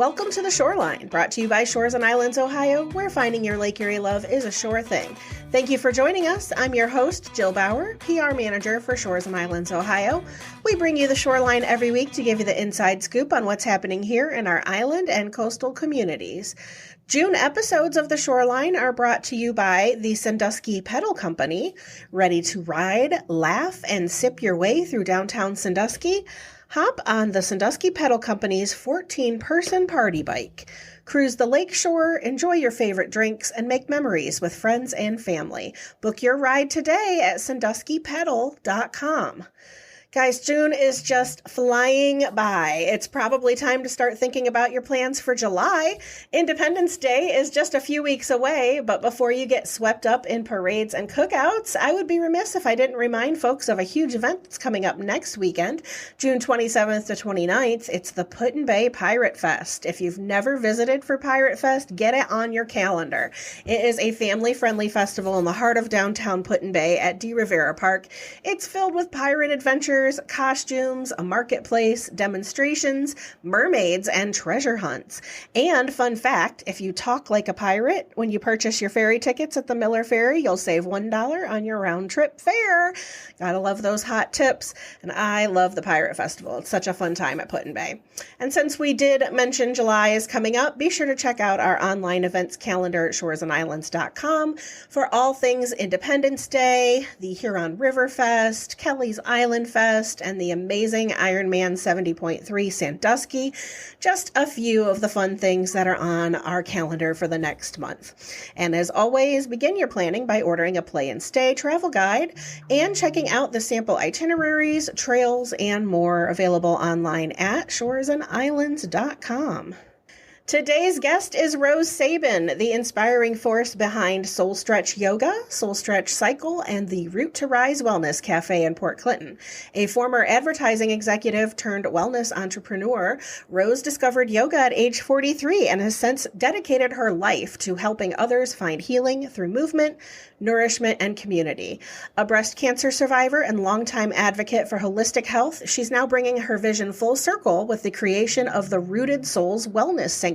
Welcome to The Shoreline, brought to you by Shores and Islands, Ohio, where finding your Lake Erie love is a sure thing. Thank you for joining us. I'm your host, Jill Bauer, PR Manager for Shores and Islands, Ohio. We bring you The Shoreline every week to give you the inside scoop on what's happening here in our island and coastal communities. June episodes of The Shoreline are brought to you by the Sandusky Pedal Company. Ready to ride, laugh, and sip your way through downtown Sandusky? Hop on the Sandusky Pedal Company's 14-person party bike. Cruise the lakeshore, enjoy your favorite drinks, and make memories with friends and family. Book your ride today at sanduskypedal.com. Guys, June is just flying by. It's probably time to start thinking about your plans for July. Independence Day is just a few weeks away, but before you get swept up in parades and cookouts, I would be remiss if I didn't remind folks of a huge event that's coming up next weekend, June 27th to 29th. It's the Put-in-Bay Pyrate Fest. If you've never visited for Pirate Fest, get it on your calendar. It is a family-friendly festival in the heart of downtown Put-in-Bay at De Rivera Park. It's filled with pirate adventures, costumes, a marketplace, demonstrations, mermaids, and treasure hunts. And fun fact, if you talk like a pirate when you purchase your ferry tickets at the Miller Ferry, you'll save $1 on your round trip fare. Gotta love those hot tips. And I love the Pirate Festival. It's such a fun time at Put-in-Bay. And since we did mention July is coming up, be sure to check out our online events calendar at shoresandislands.com for all things Independence Day, the Huron River Fest, Kelly's Island Fest, and the amazing Ironman 70.3 Sandusky. Just a few of the fun things that are on our calendar for the next month. And as always, begin your planning by ordering a play and stay travel guide and checking out the sample itineraries, trails, and more available online at shoresandislands.com. Today's guest is Rose Sabin, the inspiring force behind Soul Stretch Yoga, Soul Stretch Cycle, and the Root to Rise Wellness Cafe in Port Clinton. A former advertising executive turned wellness entrepreneur, Rose discovered yoga at age 43 and has since dedicated her life to helping others find healing through movement, nourishment, and community. A breast cancer survivor and longtime advocate for holistic health, she's now bringing her vision full circle with the creation of the Rooted Souls Wellness Sanctuary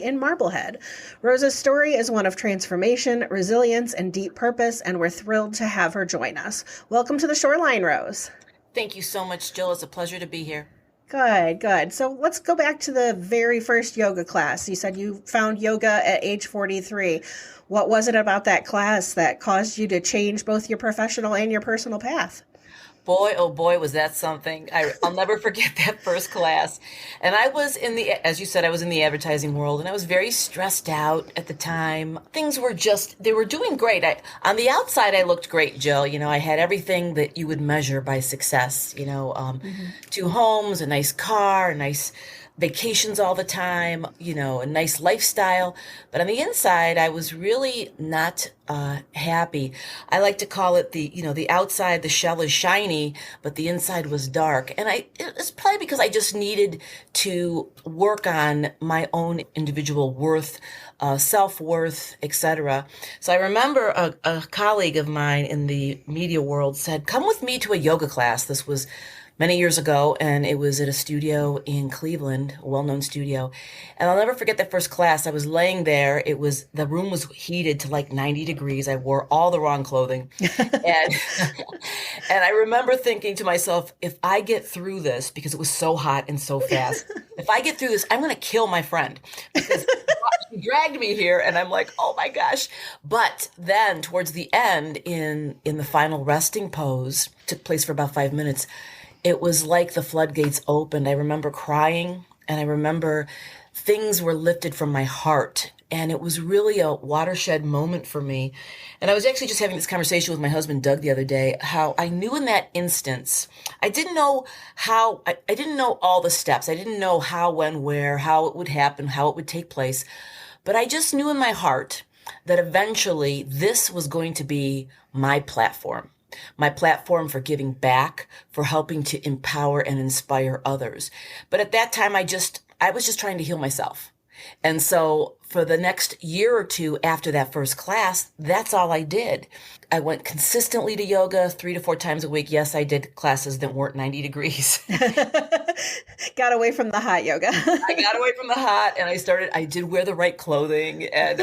in Marblehead. Rose's story is one of transformation, resilience, and deep purpose, and we're thrilled to have her join us. Welcome to The Shoreline, Rose. Thank you so much, Jill. It's a pleasure to be here. Good. So let's go back to the very first yoga class. You said you found yoga at age 43. What was it about that class that caused you to change both your professional and your personal path? Boy, oh boy, was that something. I'll never forget that first class. And I was as you said, I was in the advertising world, and I was very stressed out at the time. Things were they were doing great. On the outside, I looked great, Jill. You know, I had everything that you would measure by success. You know, 2 homes, a nice car, nice vacations all the time, you know, a nice lifestyle. But on the inside, I was really not happy. I like to call it the outside, the shell is shiny, but the inside was dark. And it's probably because I just needed to work on my own individual worth, self-worth, etc. So I remember a colleague of mine in the media world said, "Come with me to a yoga class." This was many years ago, and it was at a studio in Cleveland, a well-known studio. And I'll never forget that first class. I was laying there. The room was heated to like 90 degrees. I wore all the wrong clothing. And I remember thinking to myself, if I get through this, because it was so hot and so fast, if I get through this, I'm going to kill my friend. Because she dragged me here, and I'm like, oh my gosh. But then towards the end, in the final resting pose, took place for about 5 minutes, it was like the floodgates opened. I remember crying, and I remember things were lifted from my heart. And it was really a watershed moment for me. And I was actually just having this conversation with my husband, Doug, the other day, how I knew in that instance, I didn't know I didn't know all the steps. I didn't know how, when, where, how it would happen, how it would take place. But I just knew in my heart that eventually this was going to be my platform for giving back, for helping to empower and inspire others. But at that time, I was just trying to heal myself. And so for the next year or two after that first class, that's all I did. I went consistently to yoga 3 to 4 times a week. Yes, I did classes that weren't 90 degrees. Got away from the hot yoga. I got away from the hot and I did wear the right clothing and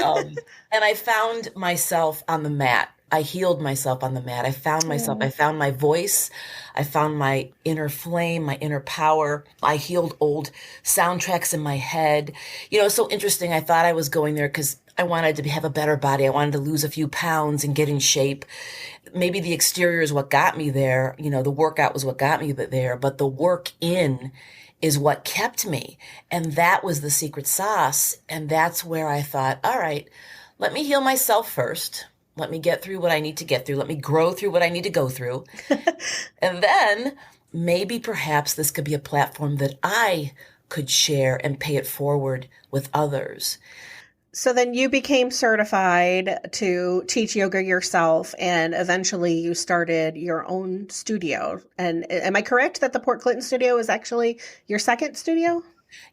I found myself on the mat. I healed myself on the mat. I found myself. I found my voice. I found my inner flame, my inner power. I healed old soundtracks in my head. So interesting. I thought I was going there because I wanted to have a better body. I wanted to lose a few pounds and get in shape. Maybe the exterior is what got me there. The workout was what got me there, but the work in is what kept me. And that was the secret sauce. And that's where I thought, all right, let me heal myself first. Let me get through what I need to get through. Let me grow through what I need to go through. And then maybe perhaps this could be a platform that I could share and pay it forward with others. So then you became certified to teach yoga yourself, and eventually you started your own studio. And am I correct that the Port Clinton studio is actually your second studio?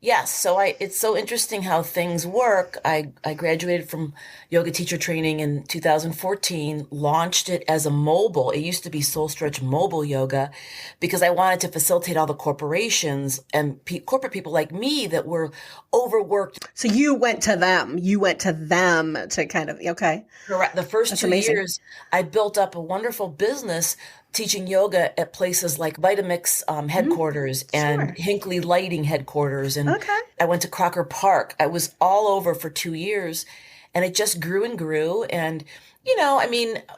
Yes. So it's so interesting how things work. I graduated from yoga teacher training in 2014, launched it as a mobile. It used to be Soul Stretch Mobile Yoga because I wanted to facilitate all the corporations and corporate people like me that were overworked. So you went to them. To kind of, okay. Correct. The first That's 2 amazing. years, I built up a wonderful business teaching yoga at places like Vitamix headquarters and Hinckley Lighting headquarters. And I went to Crocker Park. I was all over for 2 years and it just grew and grew. And,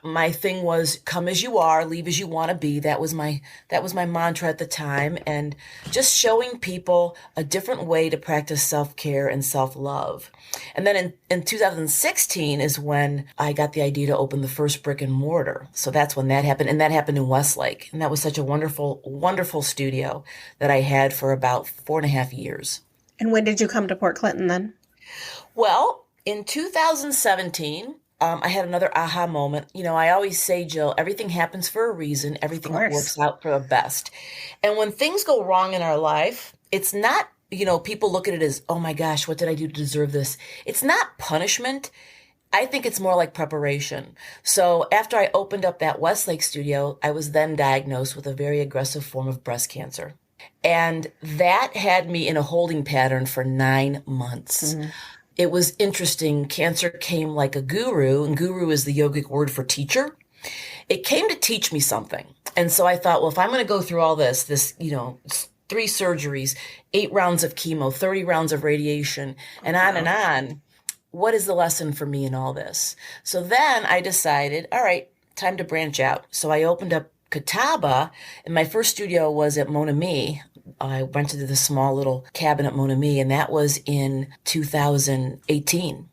my thing was come as you are, leave as you want to be. That was my mantra at the time. And just showing people a different way to practice self-care and self-love. And then in 2016 is when I got the idea to open the first brick and mortar. So that's when that happened. And that happened in Westlake. And that was such a wonderful, wonderful studio that I had for about 4.5 years. And when did you come to Port Clinton then? Well, in 2017, I had another aha moment. I always say, Jill, everything happens for a reason. Everything works out for the best. And when things go wrong in our life, it's not, people look at it as, oh my gosh, what did I do to deserve this? It's not punishment. I think it's more like preparation. So after I opened up that Westlake studio, I was then diagnosed with a very aggressive form of breast cancer. And that had me in a holding pattern for 9 months. Mm-hmm. It was interesting. Cancer came like a guru, and guru is the yogic word for teacher. It came to teach me something. And so I thought, well, if I'm going to go through all this, 3 surgeries, 8 rounds of chemo, 30 rounds of radiation, and on, what is the lesson for me in all this? So then I decided, all right, time to branch out. So I opened up Catawba, and my first studio was at Mon Ami. I rented this small little cabin at Mon Ami, and that was in 2018.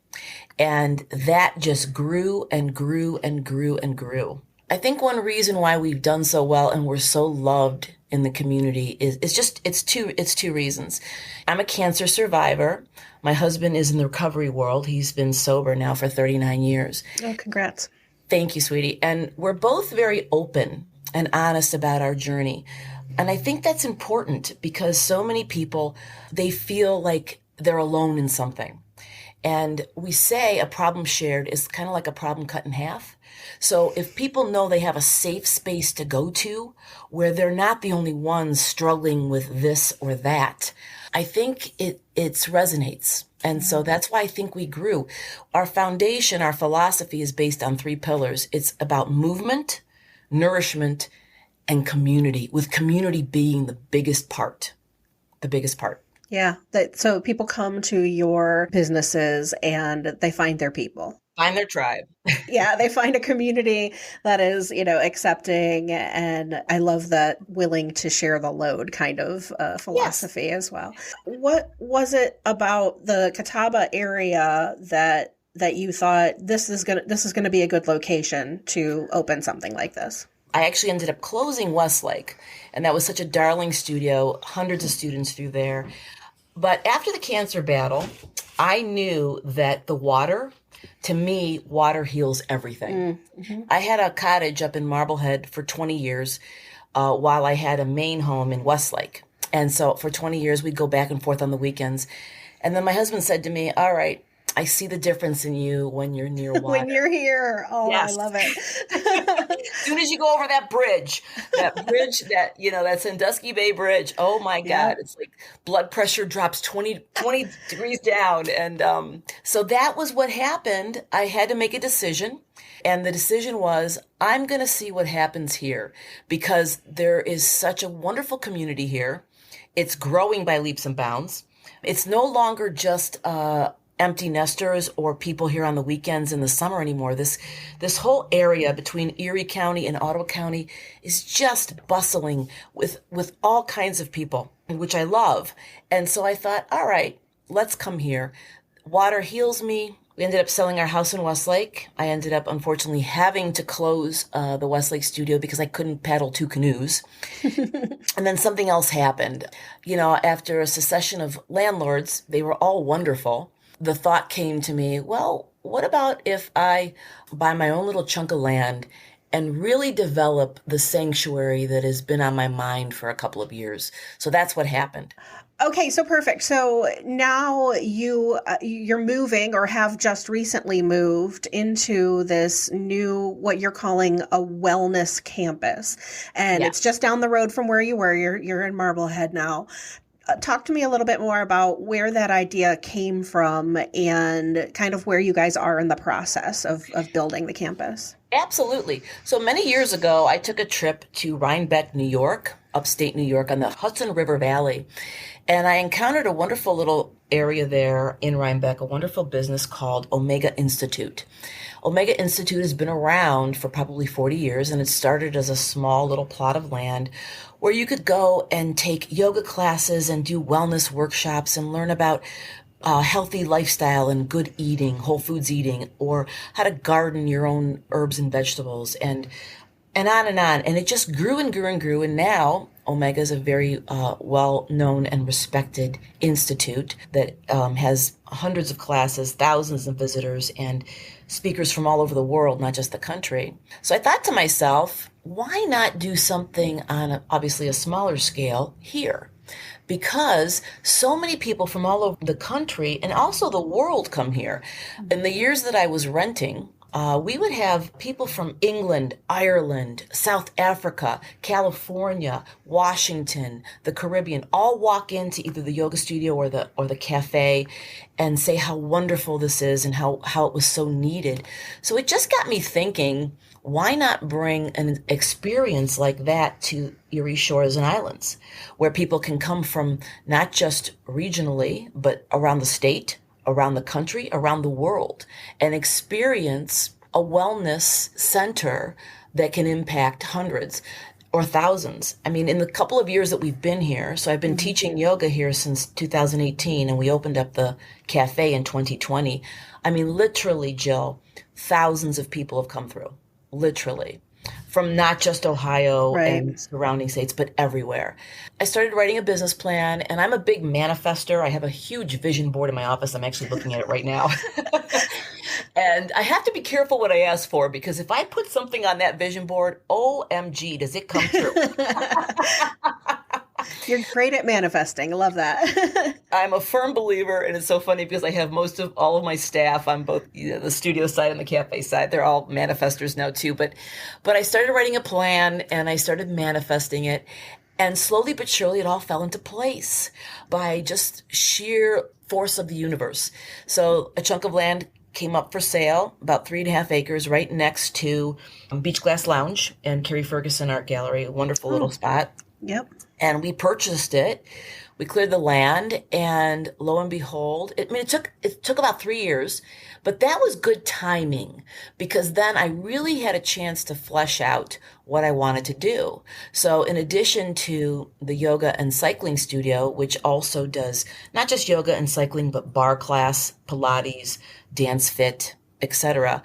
And that just grew and grew and grew and grew. I think one reason why we've done so well and we're so loved in the community is it's two reasons. I'm a cancer survivor. My husband is in the recovery world. He's been sober now for 39 years. Oh, congrats. Thank you, sweetie. And we're both very open and honest about our journey. And I think that's important because so many people, they feel like they're alone in something. And we say a problem shared is kind of like a problem cut in half. So if people know they have a safe space to go to where they're not the only ones struggling with this or that, I think it resonates. And so that's why I think we grew. Our foundation, our philosophy is based on 3 pillars. It's about movement, nourishment, and community, with community being the biggest part. Yeah. So people come to your businesses and they find their people. Find their tribe. Yeah, they find a community that is, accepting. And I love that willing to share the load kind of philosophy as well. What was it about the Catawba area that you thought this is gonna be a good location to open something like this? I actually ended up closing Westlake, and that was such a darling studio, hundreds of students through there. But after the cancer battle, I knew that to me, water heals everything. Mm-hmm. I had a cottage up in Marblehead for 20 years while I had a main home in Westlake. And so for 20 years, we'd go back and forth on the weekends. And then my husband said to me, all right, I see the difference in you when you're near water. When you're here. Oh, I Yes. love it. As soon as you go over that bridge that, that Sandusky Bay Bridge, oh my Yeah. God, it's like blood pressure drops 20 degrees down. And so that was what happened. I had to make a decision. And the decision was, I'm going to see what happens here because there is such a wonderful community here. It's growing by leaps and bounds. It's no longer just empty nesters or people here on the weekends in the summer anymore. This whole area between Erie County and Ottawa County is just bustling with all kinds of people, which I love. And so I thought, all right, let's come here. Water heals me. We ended up selling our house in Westlake. I ended up, unfortunately, having to close the Westlake studio because I couldn't paddle 2 canoes. And then something else happened. After a succession of landlords, they were all wonderful. The thought came to me, well, what about if I buy my own little chunk of land and really develop the sanctuary that has been on my mind for a couple of years? So that's what happened. Okay, so perfect. So now you're moving or have just recently moved into this new, what you're calling a wellness campus. And Yeah. It's just down the road from where you were. You're in Marblehead now. Talk to me a little bit more about where that idea came from and kind of where you guys are in the process of building the campus. Absolutely. So many years ago, I took a trip to Rhinebeck, New York, upstate New York on the Hudson River Valley. And I encountered a wonderful little area there in Rhinebeck, a wonderful business called Omega Institute. Omega Institute has been around for probably 40 years, and it started as a small little plot of land where you could go and take yoga classes and do wellness workshops and learn about healthy lifestyle and good eating, whole foods eating, or how to garden your own herbs and vegetables, and on and on. And it just grew and grew and grew. And now Omega is a very well-known and respected institute that has hundreds of classes, thousands of visitors, and speakers from all over the world, not just the country. So I thought to myself, why not do something on obviously a smaller scale here? Because so many people from all over the country and also the world come here. In the years that I was renting, we would have people from England, Ireland, South Africa, California, Washington, the Caribbean, all walk into either the yoga studio or the cafe and say how wonderful this is and how it was so needed. So it just got me thinking, why not bring an experience like that to Erie Shores and Islands, where people can come from not just regionally, but around the state, around the country, around the world, and experience a wellness center that can impact hundreds or thousands. I mean, in the couple of years that we've been here, so I've been teaching yoga here since 2018, and we opened up the cafe in 2020. I mean, literally, Jill, thousands of people have come through, literally, from not just Ohio and surrounding states, but everywhere. I started writing a business plan, and I'm a big manifester. I have a huge vision board in my office. I'm actually looking at it right now. And I have to be careful what I ask for, because if I put something on that vision board, OMG, does it come true? You're great at manifesting. I love that. I'm a firm believer, and it's so funny because I have most of all of my staff on both the studio side and the cafe side. They're all manifestors now too. But I started writing a plan, and I started manifesting it. And slowly but surely, it all fell into place by just sheer force of the universe. So a chunk of land came up for sale, about 3.5 acres, right next to Beach Glass Lounge and Carrie Ferguson Art Gallery, a wonderful little spot. Yep. And we purchased it. We cleared the land, and lo and behold, it took about 3 years, but that was good timing, because then I really had a chance to flesh out what I wanted to do. So in addition to the yoga and cycling studio, which also does not just yoga and cycling, but bar class, Pilates, dance fit, etc.,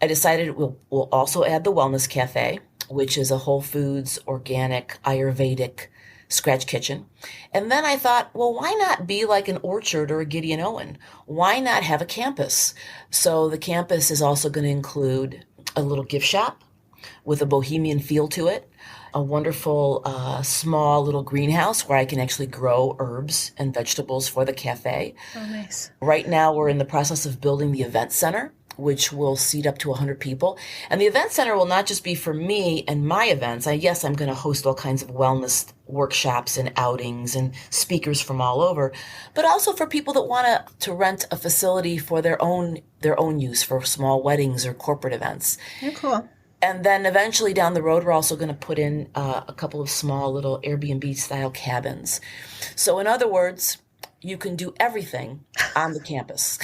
I decided we'll also add the wellness cafe, which is a whole foods, organic, Ayurvedic scratch kitchen. And then I thought, well, why not be like an Orchard or a Gideon Owen? Why not have a campus? So the campus is also going to include a little gift shop with a bohemian feel to it. a wonderful small little greenhouse where I can actually grow herbs and vegetables for the cafe. Oh, nice. Right now, we're in the process of building the event center, which will seat up to 100 people. And the event center will not just be for me and my events. Yes, I'm going to host all kinds of wellness workshops and outings and speakers from all over, but also for people that want to rent a facility for their own use for small weddings or corporate events. Oh, cool. And then eventually down the road, we're also going to put in a couple of small little Airbnb style cabins. So in other words, you can do everything on the campus.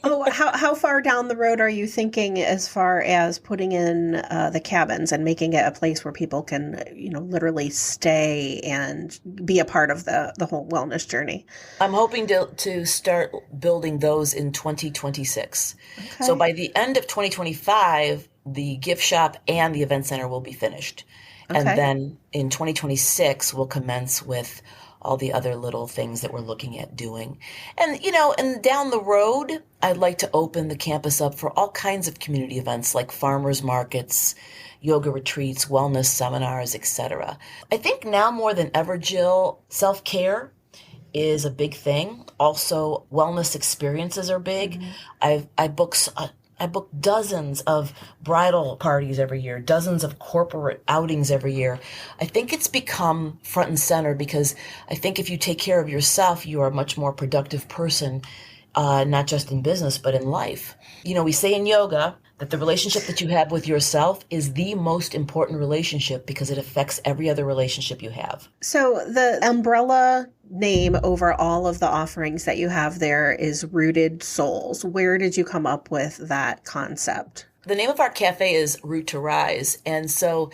Oh, how far down the road are you thinking as far as putting in the cabins and making it a place where people can, literally stay and be a part of the whole wellness journey? I'm hoping to start building those in 2026. Okay. So by the end of 2025, the gift shop and the event center will be finished. Okay. And then in 2026, we'll commence with all the other little things that we're looking at doing. And, and down the road, I'd like to open the campus up for all kinds of community events like farmers markets, yoga retreats, wellness seminars, etc. I think now more than ever, Jill, self-care is a big thing. Also, wellness experiences are big. Mm-hmm. I book dozens of bridal parties every year, dozens of corporate outings every year. I think it's become front and center because I think if you take care of yourself, you are a much more productive person, not just in business, but in life. We say in yoga that the relationship that you have with yourself is the most important relationship because it affects every other relationship you have. So the umbrella name over all of the offerings that you have there is Rooted Souls. Where did you come up with that concept? The name of our cafe is Root to Rise. And so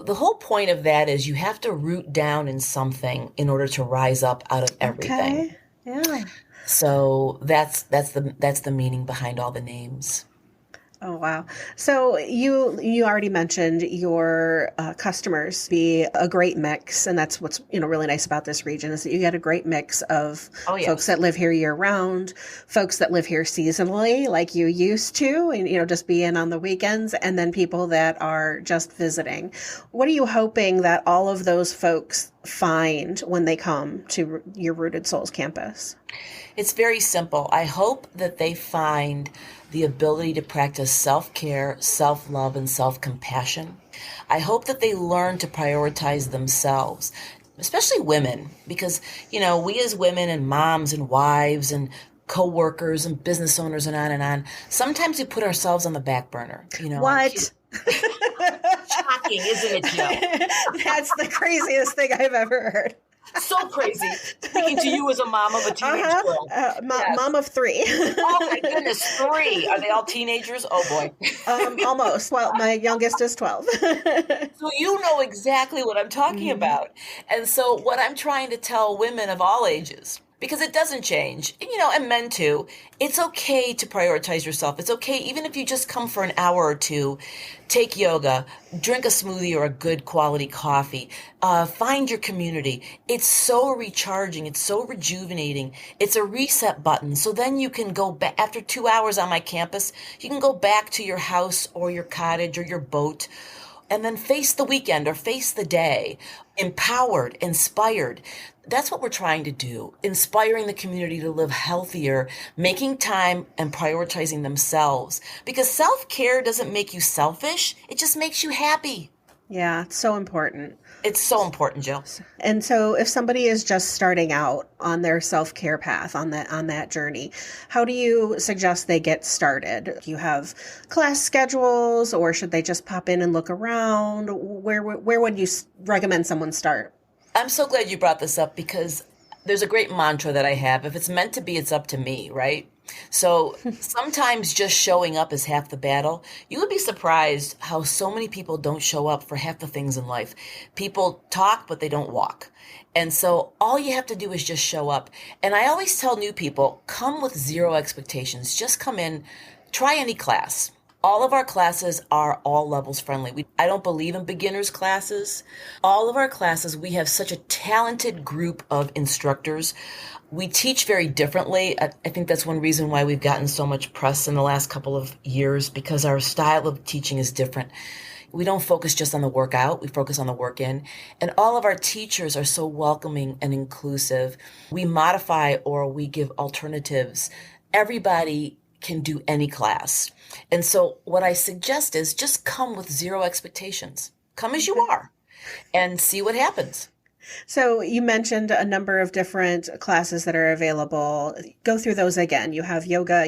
the whole point of that is you have to root down in something in order to rise up out of everything. Okay. Yeah. So that's the meaning behind all the names. Oh, wow. So you already mentioned your customers be a great mix. And that's what's, really nice about this region is that you get a great mix of folks that live here year round, folks that live here seasonally like you used to, and, just be in on the weekends, and then people that are just visiting. What are you hoping that all of those folks find when they come to your Rooted Souls campus? It's very simple. I hope that they find the ability to practice self-care, self-love, and self-compassion. I hope that they learn to prioritize themselves, especially women, because, we as women and moms and wives and co-workers and business owners and on, sometimes we put ourselves on the back burner. What? Shocking, isn't it, Jill? That's the craziest thing I've ever heard. So crazy. Speaking to you as a mom of a teenage girl. Yes. Mom of 3. Oh my goodness, 3. Are they all teenagers? Oh boy. Almost. Well, my youngest is 12. So you know exactly what I'm talking about. And so what I'm trying to tell women of all ages, because it doesn't change, and men too, it's okay to prioritize yourself. It's okay, even if you just come for an hour or two, take yoga, drink a smoothie or a good quality coffee, find your community. It's so recharging. It's so rejuvenating. It's a reset button. So then you can go back, after 2 hours on my campus, you can go back to your house or your cottage or your boat and then face the weekend or face the day, empowered, inspired. That's what we're trying to do, inspiring the community to live healthier, making time and prioritizing themselves. Because self-care doesn't make you selfish. It just makes you happy. Yeah, it's so important. It's so important, Jill. And so if somebody is just starting out on their self-care path, on that journey, how do you suggest they get started? Do you have class schedules, or should they just pop in and look around? Where would you recommend someone start? I'm so glad you brought this up because there's a great mantra that I have. If it's meant to be, it's up to me, right? So sometimes just showing up is half the battle. You would be surprised how so many people don't show up for half the things in life. People talk, but they don't walk. And so all you have to do is just show up. And I always tell new people, come with zero expectations. Just come in, try any class. All of our classes are all levels friendly. I don't believe in beginners classes. All of our classes, we have such a talented group of instructors. We teach very differently. I think that's one reason why we've gotten so much press in the last couple of years, because our style of teaching is different. we don't focus just on the workout, we focus on the work in. And all of our teachers are so welcoming and inclusive. We modify or we give alternatives. Everybody can do any class. And so what I suggest is just come with zero expectations. Come as you are and see what happens. So you mentioned a number of different classes that are available. Go through those again. You have yoga,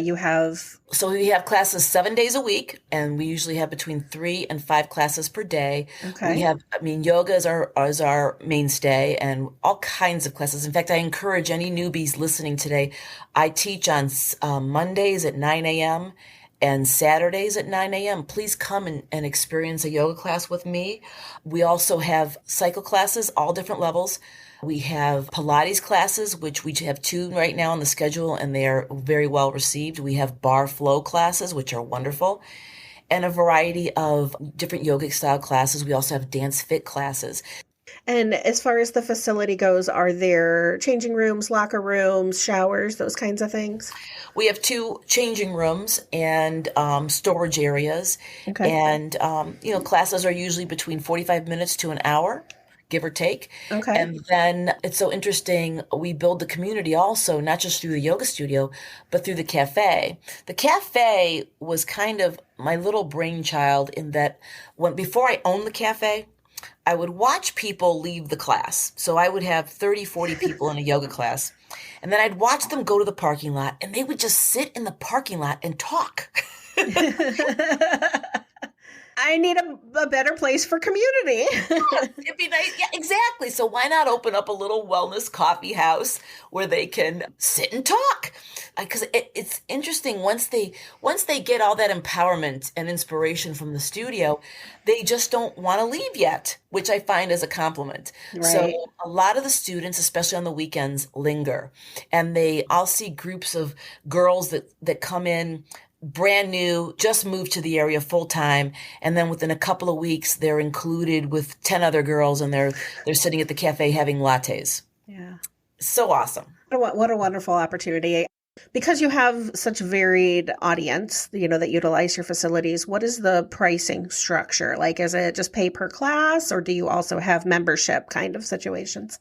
So we have classes 7 days a week, and we usually have between 3 and 5 classes per day. Okay. Yoga is our mainstay, and all kinds of classes. In fact, I encourage any newbies listening today. I teach on Mondays at 9 a.m. and Saturdays at 9 a.m. Please come and experience a yoga class with me. We also have cycle classes, all different levels. We have Pilates classes, which we have 2 right now on the schedule, and they are very well received. We have bar flow classes, which are wonderful, and a variety of different yogic style classes. We also have dance fit classes. And as far as the facility goes, are there changing rooms, locker rooms, showers, those kinds of things? We have 2 changing rooms and storage areas. Okay. And, classes are usually between 45 minutes to an hour, give or take. Okay. And then it's so interesting. We build the community also, not just through the yoga studio, but through the cafe. The cafe was kind of my little brainchild in that before I owned the cafe, I would watch people leave the class. So I would have 30, 40 people in a yoga class. And then I'd watch them go to the parking lot, and they would just sit in the parking lot and talk. I need a better place for community. It'd be nice. Yeah, exactly. So why not open up a little wellness coffee house where they can sit and talk? Because it's interesting. Once they get all that empowerment and inspiration from the studio, they just don't want to leave yet, which I find is a compliment. Right. So a lot of the students, especially on the weekends, linger. And I'll see groups of girls that come in brand new, just moved to the area full time, and then within a couple of weeks they're included with 10 other girls, and they're sitting at the cafe having lattes. Yeah. So awesome. What a wonderful opportunity. Because you have such varied audience, that utilize your facilities, what is the pricing structure? Like, is it just pay per class, or do you also have membership kind of situations?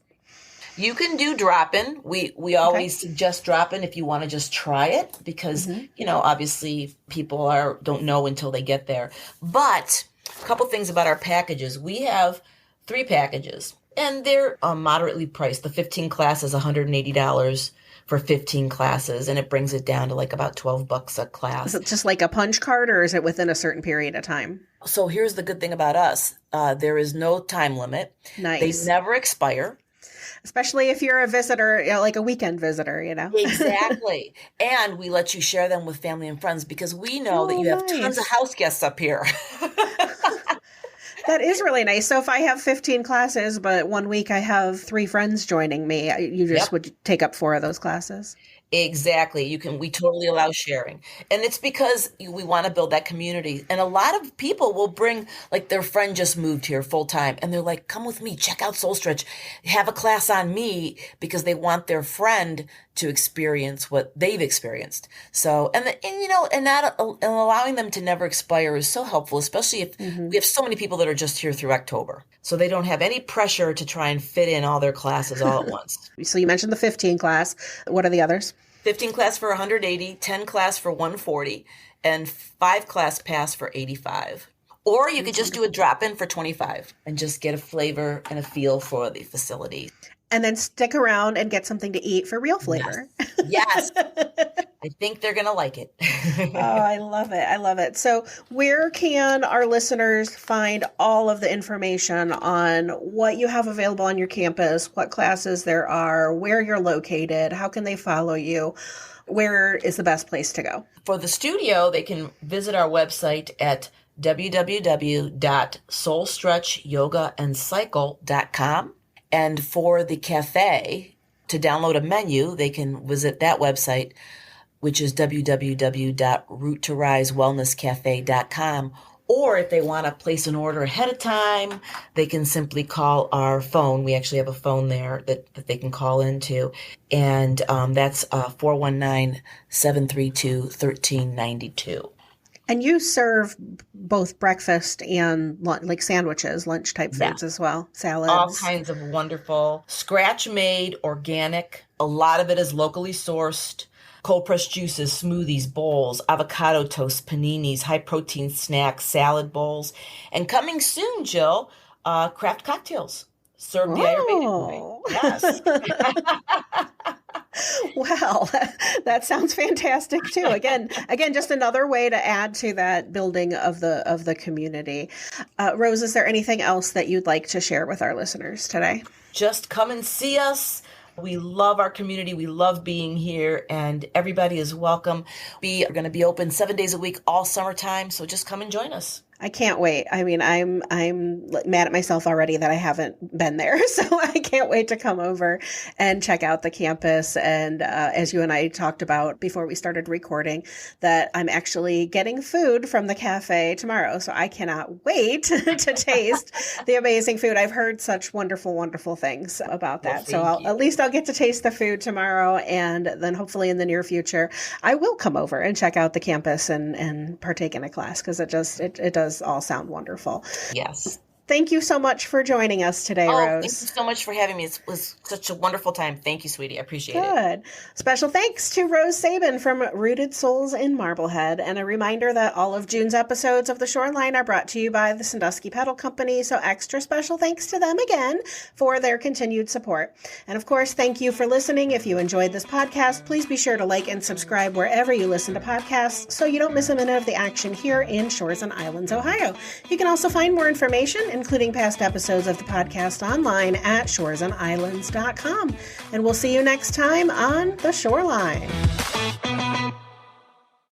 You can do drop-in. We always suggest drop-in if you want to just try it because, obviously people don't know until they get there. But a couple things about our packages. We have 3 packages, and they're moderately priced. The 15 class is $180 for 15 classes, and it brings it down to like about $12 a class. Is it just like a punch card, or is it within a certain period of time? So here's the good thing about us. There is no time limit. Nice. They never expire. Especially if you're a visitor, like a weekend visitor, Exactly. And we let you share them with family and friends because we know that you have tons of house guests up here. That is really nice. So if I have 15 classes, but one week I have 3 friends joining me, you just would take up 4 of those classes? Exactly. We totally allow sharing. And it's because we want to build that community. And a lot of people will bring, like their friend just moved here full time and they're like, come with me, check out Soul Stretch, have a class on me, because they want their friend to experience what they've experienced. So, and allowing them to never expire is so helpful, especially if we have so many people that are just here through October. So they don't have any pressure to try and fit in all their classes all at once. So you mentioned the 15 class. What are the others? 15 class for 180, 10 class for 140, and 5 class pass for 85. Or you could just do a drop-in for 25 and just get a flavor and a feel for the facility. And then stick around and get something to eat for real flavor. Yes. I think they're going to like it. Oh, I love it. I love it. So where can our listeners find all of the information on what you have available on your campus, what classes there are, where you're located, how can they follow you? Where is the best place to go? For the studio, they can visit our website at www.soulstretchyogaandcycle.com. And for the cafe, to download a menu, they can visit that website, which is www.roottorisewellnesscafe.com. Or if they want to place an order ahead of time, they can simply call our phone. We actually have a phone there that they can call into. And that's 419-732-1392. And you serve both breakfast and like sandwiches, lunch type foods as well, salads. All kinds of wonderful, scratch-made, organic. A lot of it is locally sourced. Cold pressed juices, smoothies, bowls, avocado toast, paninis, high protein snacks, salad bowls. And coming soon, Jill, craft cocktails. Served the Ayurvedic way. Yes. Well, that sounds fantastic too. Again, just another way to add to that building of the community. Rose, is there anything else that you'd like to share with our listeners today? Just come and see us. We love our community. We love being here, and everybody is welcome. We are going to be open 7 days a week all summertime, so just come and join us. I can't wait. I mean, I'm mad at myself already that I haven't been there. So I can't wait to come over and check out the campus. And as you and I talked about before we started recording, that I'm actually getting food from the cafe tomorrow. So I cannot wait to taste the amazing food. I've heard such wonderful, wonderful things about that. Well, so at least I'll get to taste the food tomorrow. And then hopefully in the near future, I will come over and check out the campus and partake in a class, because it does all sound wonderful. Yes. Thank you so much for joining us today, Rose. Thank you so much for having me. It was such a wonderful time. Thank you, sweetie. I appreciate it. Good. Special thanks to Rose Sabin from Rooted Souls in Marblehead. And a reminder that all of June's episodes of The Shoreline are brought to you by the Sandusky Pedal Company. So extra special thanks to them again for their continued support. And of course, thank you for listening. If you enjoyed this podcast, please be sure to like and subscribe wherever you listen to podcasts so you don't miss a minute of the action here in Shores and Islands, Ohio. You can also find more information, including past episodes of the podcast, online at shoresandislands.com. And we'll see you next time on The Shoreline.